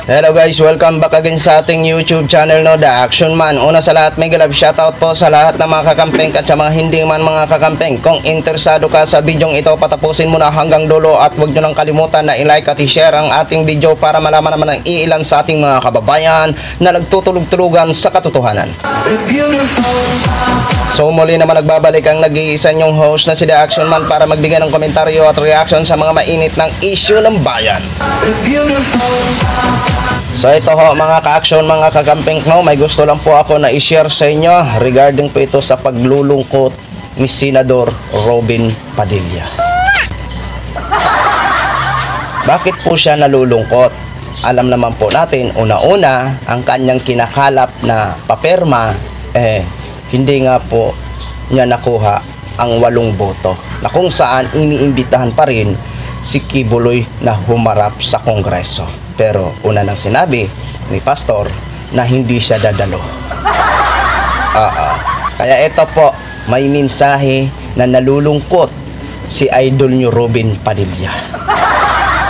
Hello guys, welcome back again sa ating YouTube channel, no, The Action Man. Una sa lahat, may galab shoutout po sa lahat ng mga kakampeng at sa mga hindi man mga kakampeng. Kung interesado ka sa bidyong ito, patapusin mo na hanggang dulo at huwag nyo nang kalimutan na i-like at i-share ang ating video para malaman naman ang iilan sa ating mga kababayan na nagtutulog-tulugan sa katotohanan. So muli naman nagbabalik ang nag-iisa nyong host na si The Action Man para magbigay ng komentaryo at reaction sa mga mainit ng issue ng bayan. So ito ho mga ka-action, mga kakamping ko, may gusto lang po ako na i-share sa inyo regarding po ito sa paglulungkot ni Senador Robin Padilla. Bakit po siya nalulungkot? Alam naman po natin, una-una, ang kanyang kinakalap na paperma, hindi nga po niya nakuha ang 8 boto na kung saan iniimbitahan pa rin si Kibuloy na humarap sa Kongreso. Pero una nang sinabi ni Pastor na hindi siya dadalo. Kaya ito po, may mensahe na nalulungkot si idol nyo Robin Padilla.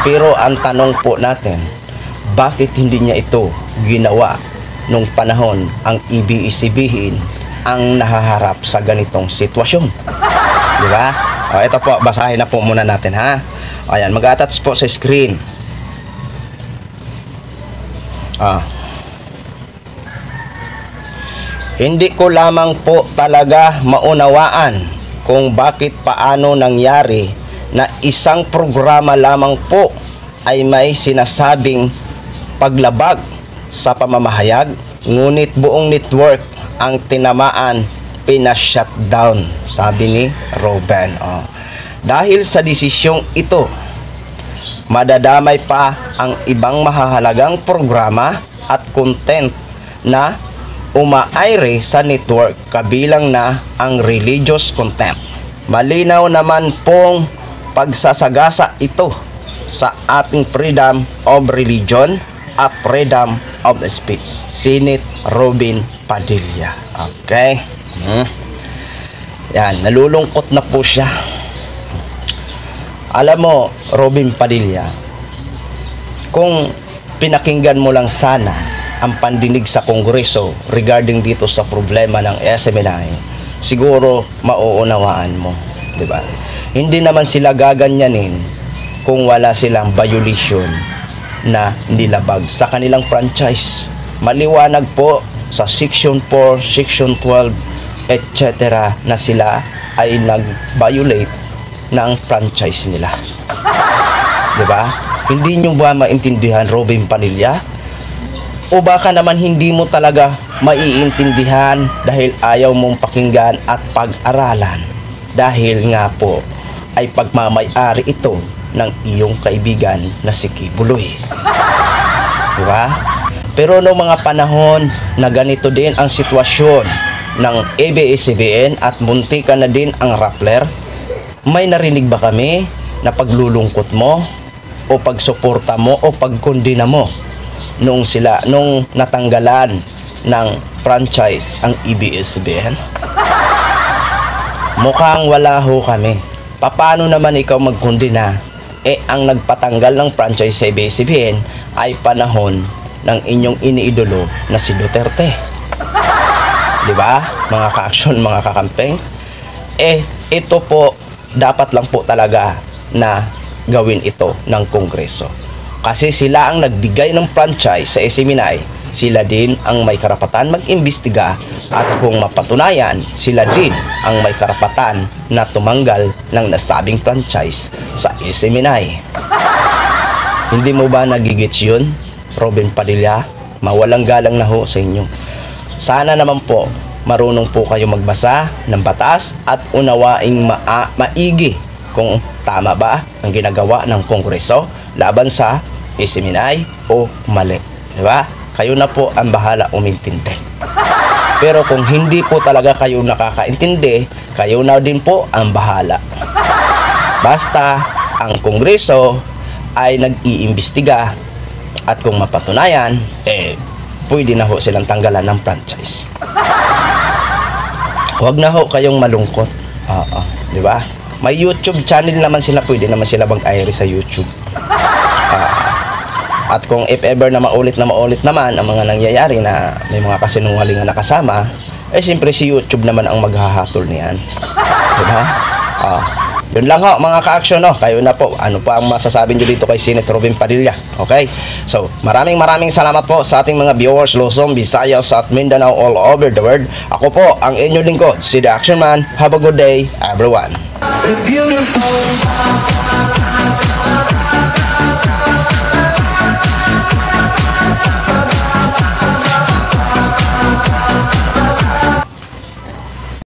Pero ang tanong po natin, bakit hindi niya ito ginawa nung panahon ang ABS-CBN ang nahaharap sa ganitong sitwasyon? Diba? Ito po, basahin na po muna natin, ha? Ayan, mag-attach po sa screen. Hindi ko lamang po talaga maunawaan kung bakit paano nangyari na isang programa lamang po ay may sinasabing paglabag sa pamamahayag, ngunit buong network ang tinamaan, pina-shutdown, sabi ni Robin. Dahil sa desisyong ito, madadamay pa ang ibang mahahalagang programa at content na umaayre sa network, kabilang na ang religious content. Malinaw naman pong pagsasagasa ito sa ating freedom of religion at freedom of speech. Senate Robin Padilla. Okay? Yan, nalulungkot na po siya. Alam mo, Robin Padilla, kung pinakinggan mo lang sana ang pandinig sa Kongreso regarding dito sa problema ng SMNI, siguro mauunawaan mo, di ba? Hindi naman sila gaganyanin kung wala silang violation na nilabag sa kanilang franchise. Maliwanag po sa Section 4, Section 12, etc. na sila ay nag-violate ng franchise nila. Diba? Hindi nyo ba maintindihan, Robin Padilla? O baka naman hindi mo talaga maiintindihan dahil ayaw mong pakinggan at pag-aralan, dahil nga po ay pagmamay-ari ito ng iyong kaibigan na si Kibuloy. Diba? Pero noong mga panahon na ganito din ang sitwasyon ng ABS-CBN at muntika na din ang Rappler, may narinig ba kami na paglulungkot mo o pagsuporta mo o pagkondina mo nung natanggalan ng franchise ang ABS-CBN? Mukhang wala ho kami. Paano naman ikaw magkondina? Ang nagpatanggal ng franchise sa ABS-CBN ay panahon ng inyong iniidolo na si Duterte. Diba? Mga ka-action, mga kakampeng. Ito po, dapat lang po talaga na gawin ito ng Kongreso. Kasi sila ang nagbigay ng franchise sa SMNI, sila din ang may karapatan mag-imbestiga, at kung mapatunayan, sila din ang may karapatan na tumanggal ng nasabing franchise sa SMNI. Hindi mo ba nagigits yun, Robin Padilla? Mawalang galang na ho sa inyo. Sana naman po marunong po kayo magbasa ng batas at unawaing maigi kung tama ba ang ginagawa ng Kongreso laban sa SMNI o mali. Diba? Kayo na po ang bahala umintindi. Pero kung hindi po talaga kayo nakakaintindi, kayo na din po ang bahala. Basta ang Kongreso ay nag-iimbestiga at kung mapatunayan, pwede na ho silang tanggalan ng franchise. Huwag na ho kayong malungkot. Di ba? May YouTube channel naman sila, pwede naman sila mag-air sa YouTube. At kung if ever na maulit naman ang mga nangyayari na may mga kasinungalingan na kasama, eh siyempre si YouTube naman ang maghahatol niyan. Diba? Yun lang ho mga ka-action, no? Kayo na po, ano pa ang masasabi nyo dito kay Senator Robin Padilla? Okay? So, maraming salamat po sa ating mga viewers, Luzon, Visayas at Mindanao all over the world. Ako po ang inyong lingkod, si The Action Man. Have a good day, everyone. Beautiful.